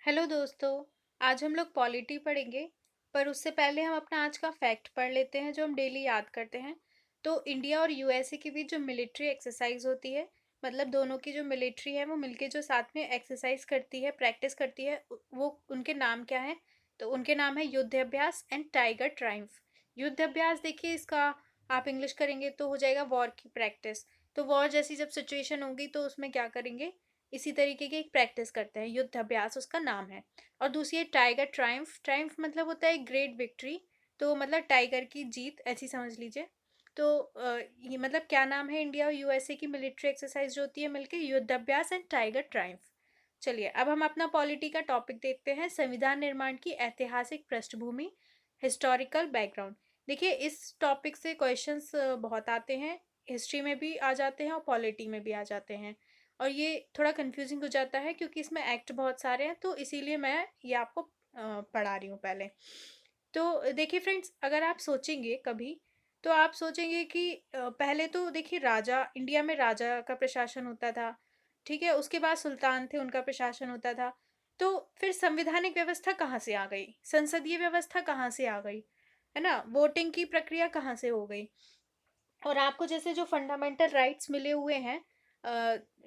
Hello दोस्तों। आज हम लोग पॉलिटी पढ़ेंगे। पर उससे पहले हम अपना आज का फैक्ट पढ़ लेते हैं जो हम डेली याद करते हैं। तो इंडिया और यूएसए के बीच जो मिलिट्री एक्सरसाइज होती है, मतलब दोनों की जो मिलिट्री है वो मिलके जो साथ में एक्सरसाइज करती है, प्रैक्टिस करती है, वो उनके नाम क्या है? तो उनके नाम है युद्ध अभ्यास एंड टाइगर ट्रायम्फ। युद्ध अभ्यास देखिए, इसका आप इंग्लिश करेंगे तो हो जाएगा वॉर की प्रैक्टिस। तो वॉर जैसी जब सिचुएशन होगी तो उसमें क्या करेंगे, इसी तरीके की एक प्रैक्टिस करते हैं, युद्ध अभ्यास उसका नाम है। और दूसरी है टाइगर ट्रायम्फ। ट्रायम्फ मतलब होता है ग्रेट विक्ट्री। तो मतलब टाइगर की जीत ऐसी समझ लीजिए। तो ये मतलब क्या नाम है इंडिया और यूएसए की मिलिट्री एक्सरसाइज जो होती है मिलके, युद्ध अभ्यास एंड टाइगर ट्रायम्फ। चलिए अब हम अपना पॉलिटी का टॉपिक देखते हैं, संविधान निर्माण की ऐतिहासिक पृष्ठभूमि, हिस्टोरिकल बैकग्राउंड। देखिए इस टॉपिक से क्वेश्चंस बहुत आते हैं, हिस्ट्री में भी आ जाते हैं और पॉलिटी में भी आ जाते हैं। और ये थोड़ा कंफ्यूजिंग हो जाता है क्योंकि इसमें एक्ट बहुत सारे हैं, तो इसीलिए मैं ये आपको पढ़ा रही हूँ पहले। तो देखिए फ्रेंड्स, अगर आप सोचेंगे कभी, तो आप सोचेंगे कि पहले तो देखिए राजा, इंडिया में राजा का प्रशासन होता था। ठीक है, उसके बाद सुल्तान थे, उनका प्रशासन होता था। तो फिर संवैधानिक व्यवस्था कहाँ से आ गई, संसदीय व्यवस्था कहाँ से आ गई, है ना, वोटिंग की प्रक्रिया कहाँ से हो गई। और आपको जैसे जो फंडामेंटल राइट्स मिले हुए हैं,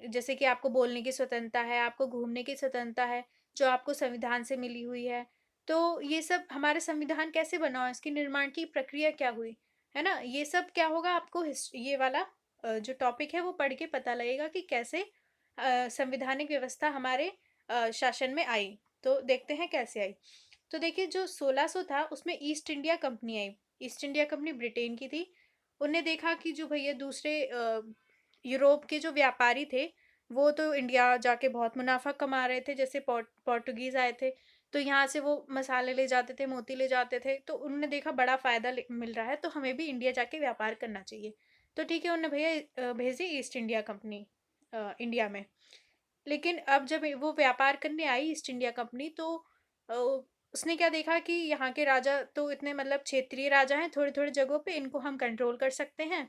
जैसे कि आपको बोलने की स्वतंत्रता है, आपको घूमने की स्वतंत्रता है, जो आपको संविधान से मिली हुई है। तो ये सब हमारे संविधान कैसे बना हुआ है, इसकी निर्माण की प्रक्रिया क्या हुई, है ना, ये सब क्या होगा आपको ये वाला जो टॉपिक है वो पढ़ के पता लगेगा कि कैसे संविधानिक व्यवस्था हमारे शासन में आई। तो देखते हैं कैसे आई। तो देखिए जो 1600 था उसमें ईस्ट इंडिया कंपनी आई। ईस्ट इंडिया कंपनी ब्रिटेन की थी। उनने देखा कि जो भैया दूसरे यूरोप के जो व्यापारी थे, वो तो इंडिया जाके बहुत मुनाफा कमा रहे थे, जैसे पोर्टुगीज आए थे। तो यहाँ से वो मसाले ले जाते थे, मोती ले जाते थे, तो उन्होंने देखा बड़ा फायदा मिल रहा है, तो हमें भी इंडिया जाके व्यापार करना चाहिए। तो ठीक है, उन्होंने भैया भेजी ईस्ट इंडिया कंपनी इंडिया में। लेकिन अब जब वो व्यापार करने आई ईस्ट इंडिया कंपनी, तो अ, उसने क्या देखा कि यहाँ के राजा तो इतने मतलब क्षेत्रीय राजा हैं, थोड़ी थोड़ी जगहों पे इनको हम कंट्रोल कर सकते हैं।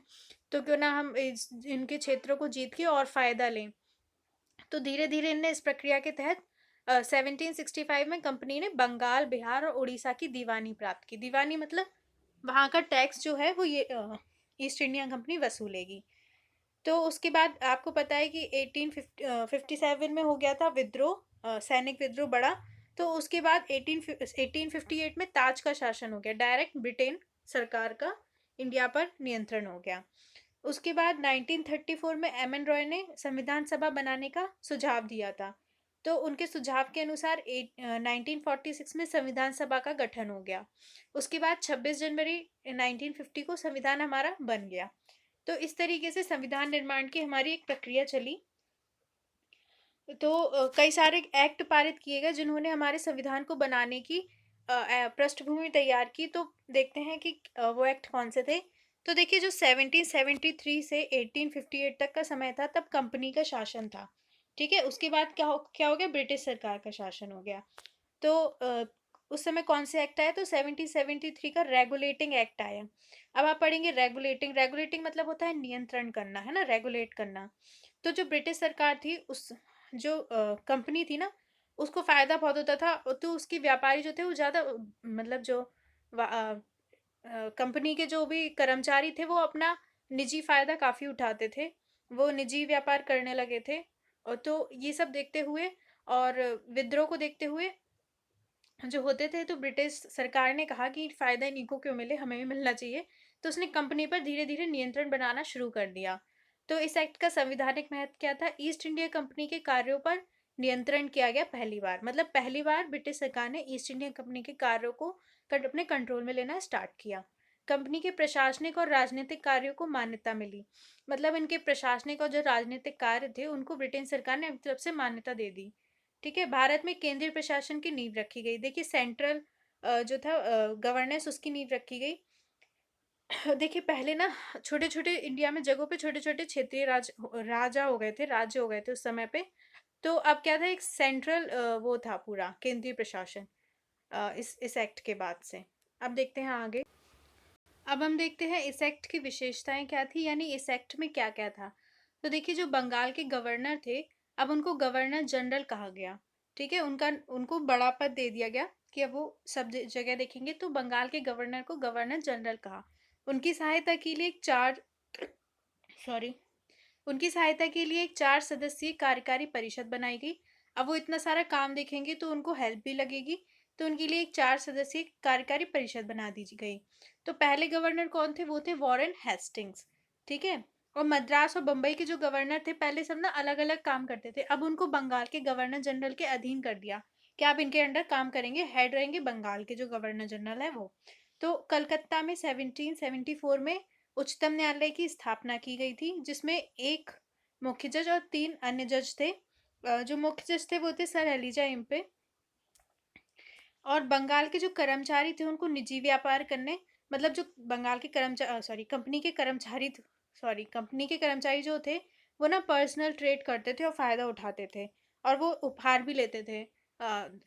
तो क्यों ना हम इनके क्षेत्रों को जीत के और फायदा लें। तो धीरे धीरे इनने इस प्रक्रिया के तहत 1765 में कंपनी ने बंगाल, बिहार और उड़ीसा की दीवानी प्राप्त की। दीवानी मतलब वहाँ का टैक्स जो है वो ये ईस्ट इंडिया कंपनी वसूलेगी। तो उसके बाद आपको पता है कि 1857 में हो गया था विद्रोह, सैनिक विद्रोह बड़ा। तो उसके बाद 1858 में ताज का शासन हो गया, डायरेक्ट ब्रिटेन सरकार का इंडिया पर नियंत्रण हो गया। उसके बाद 1934 में एम एन रॉय ने संविधान सभा बनाने का सुझाव दिया था। तो उनके सुझाव के अनुसार 1946 में संविधान सभा का गठन हो गया। उसके बाद 26 जनवरी 1950 को संविधान हमारा बन गया। तो इस तरीके से संविधान निर्माण की हमारी एक प्रक्रिया चली। तो कई सारे एक्ट पारित किए गए जिन्होंने हमारे संविधान को बनाने की पृष्ठभूमि तैयार की। तो देखते हैं कि वो एक्ट कौन से थे। तो देखिए जो 1773 से 1858 तक का समय था, तब कंपनी का शासन था। ठीक है, उसके बाद क्या हो गया, ब्रिटिश सरकार का शासन हो गया। तो उस समय कौन से एक्ट आया, तो 1773 का रेगुलेटिंग एक्ट आया। अब आप पढ़ेंगे रेगुलेटिंग। रेगुलेटिंग मतलब होता है नियंत्रण करना, है ना, रेगुलेट करना। तो जो ब्रिटिश सरकार थी, उस जो कंपनी थी ना, उसको फायदा बहुत होता था। तो उसकी व्यापारी जो थे वो ज्यादा मतलब जो कंपनी के जो भी कर्मचारी थे वो अपना निजी फायदा काफी उठाते थे, वो निजी व्यापार करने लगे थे। और तो ये सब देखते हुए और विद्रोह को देखते हुए जो होते थे, तो ब्रिटिश सरकार ने कहा कि फायदा इनको क्यों मिले, हमें भी मिलना चाहिए। तो उसने कंपनी पर धीरे धीरे नियंत्रण बनाना शुरू कर दिया। तो इस एक्ट का संविधानिक महत्व क्या था, ईस्ट इंडिया कंपनी के कार्यों पर नियंत्रण किया गया पहली बार। मतलब पहली बार ब्रिटिश सरकार ने ईस्ट इंडिया कंपनी के कार्यों को अपने कंट्रोल में लेना स्टार्ट किया। कंपनी के प्रशासनिक और राजनीतिक कार्यों को मान्यता मिली। मतलब इनके प्रशासनिक और जो राजनीतिक कार्य थे उनको ब्रिटेन सरकार ने अपनी तरफ से मान्यता दे दी। ठीक है, भारत में केंद्रीय प्रशासन की नींव रखी गई। देखिए सेंट्रल जो था गवर्नेंस, उसकी नींव रखी गई। देखिए पहले ना छोटे छोटे इंडिया में जगहों पे छोटे छोटे क्षेत्रीय राजा हो गए थे, राज्य हो गए थे उस समय पे। तो अब क्या था, एक सेंट्रल वो था पूरा केंद्रीय प्रशासन इस एक्ट के बाद से। अब देखते हैं आगे। अब हम देखते हैं इस एक्ट की विशेषताएं क्या थी, यानी इस एक्ट में क्या क्या था। तो देखिए जो बंगाल के गवर्नर थे, अब उनको गवर्नर जनरल कहा गया। ठीक है, उनको बड़ा पद दे दिया गया कि अब वो सब जगह देखेंगे। तो बंगाल के गवर्नर को गवर्नर जनरल कहा। उनकी सहायता के लिए एक चार सॉरी उनकी सहायता के लिए एक 4 सदस्यीय कार्यकारी परिषद बनाई गई। अब वो इतना सारा काम देखेंगे तो उनको हेल्प भी लगेगी, तो उनके लिए एक 4 सदस्यीय कार्यकारी परिषद बना दी गई। तो पहले गवर्नर कौन थे? वो थे वॉरेन हेस्टिंग्स। ठीक है। और मद्रास और बम्बई के जो गवर्नर थे पहले सब ना अलग अलग काम करते थे, अब उनको बंगाल के गवर्नर जनरल के अधीन कर दिया कि आप इनके अंडर काम करेंगे, हेड रहेंगे बंगाल के जो गवर्नर जनरल है वो। तो कलकत्ता में 1774 में उच्चतम न्यायालय की स्थापना की गई थी, जिसमें एक मुख्य जज और 3 अन्य जज थे। जो मुख्य जज थे वो थे सर एलिजा इम्पे। और बंगाल के जो कर्मचारी थे उनको निजी व्यापार करने, मतलब जो बंगाल के कंपनी के कर्मचारी जो थे वो ना पर्सनल ट्रेड करते थे और फ़ायदा उठाते थे, और वो उपहार भी लेते थे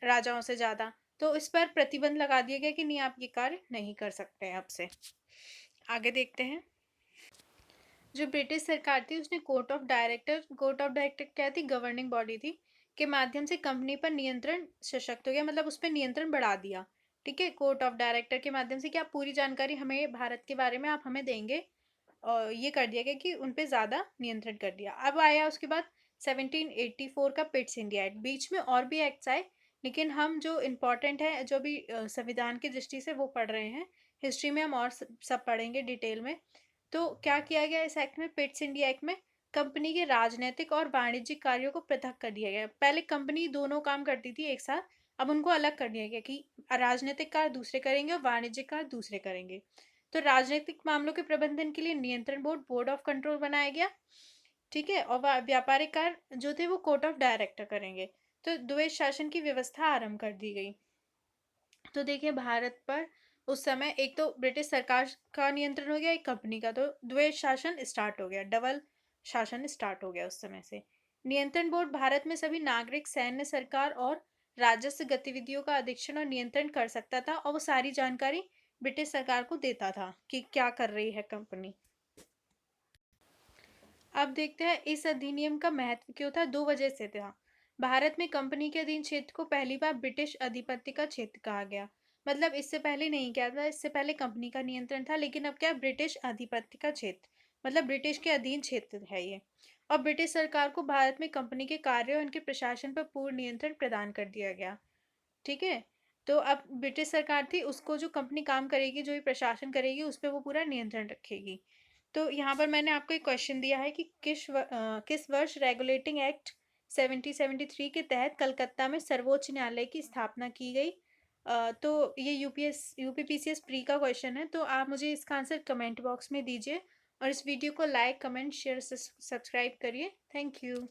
राजाओं से ज़्यादा। तो इस पर प्रतिबंध लगा दिया गया कि नहीं, आप ये कार्य नहीं कर सकते हैं अब से। आगे देखते हैं। जो ब्रिटिश सरकार थी उसने कोर्ट ऑफ डायरेक्टर क्या थी? गवर्निंग बॉडी थी, के माध्यम से कंपनी पर नियंत्रण सशक्त हो गया, मतलब उस पर नियंत्रण बढ़ा दिया। ठीक है, कोर्ट ऑफ डायरेक्टर के माध्यम से क्या पूरी जानकारी हमें भारत के बारे में आप हमें देंगे, और ये कर दिया गया कि उन पे ज़्यादा नियंत्रण कर दिया। अब आया उसके बाद 1784 का पिट्स इंडिया एक्ट। बीच में और भी एक्ट्स आए, लेकिन हम जो इम्पोर्टेंट है, जो भी संविधान की दृष्टि से वो पढ़ रहे हैं। हिस्ट्री में हम और सब पढ़ेंगे डिटेल में। तो क्या किया गया इस एक्ट में? पिट्स इंडिया एक्ट में कंपनी के राजनीतिक और वाणिज्यिक कार्यों को पृथक कर दिया गया। पहले कंपनी दोनों काम करती थी एक साथ, अब उनको अलग कर दिया गया कि राजनीतिक कार्य दूसरे करेंगे और वाणिज्यिक कार्य दूसरे करेंगे। तो राजनीतिक मामलों के प्रबंधन के लिए नियंत्रण बोर्ड ऑफ कंट्रोल बनाया गया। ठीक है, और व्यापारिक कार्य जो थे वो कोर्ट ऑफ डायरेक्टर करेंगे। तो द्वैध शासन की व्यवस्था आरंभ कर दी गई। तो देखिए भारत पर उस समय एक तो ब्रिटिश सरकार का नियंत्रण हो गया, एक कंपनी का, तो द्वैध शासन स्टार्ट हो गया, डबल शासन स्टार्ट हो गया उस समय से। नियंत्रण बोर्ड भारत में सभी नागरिक, सैन्य, सरकार और राजस्व गतिविधियों का अधीक्षण और नियंत्रण कर सकता था, और वो सारी जानकारी ब्रिटिश सरकार को देता था कि क्या कर रही है कंपनी। अब देखते हैं इस अधिनियम का महत्व क्यों था। दो वजह से था। भारत में कंपनी के अधीन क्षेत्र को पहली बार ब्रिटिश अधिपत्य का क्षेत्र कहा गया। मतलब इससे पहले नहीं क्या था, इससे पहले कंपनी का नियंत्रण था, लेकिन अब क्या, ब्रिटिश अधिपत्य का क्षेत्र, मतलब ब्रिटिश के अधीन क्षेत्र है ये। और ब्रिटिश सरकार को भारत में कंपनी के कार्य और उनके प्रशासन पर पूर्ण नियंत्रण प्रदान कर दिया गया। ठीक है। तो अब ब्रिटिश सरकार थी, उसको जो कंपनी काम करेगी, जो ये प्रशासन करेगी, उस पर वो पूरा नियंत्रण रखेगी। तो यहाँ पर मैंने आपको एक क्वेश्चन दिया है कि किस वर्ष रेगुलेटिंग एक्ट 1773 के तहत कलकत्ता में सर्वोच्च न्यायालय की स्थापना की गई। तो ये यूपीपीसीएस प्री का क्वेश्चन है, तो आप मुझे इसका आंसर कमेंट बॉक्स में दीजिए, और इस वीडियो को लाइक, कमेंट, शेयर, सब्सक्राइब करिए। Thank you.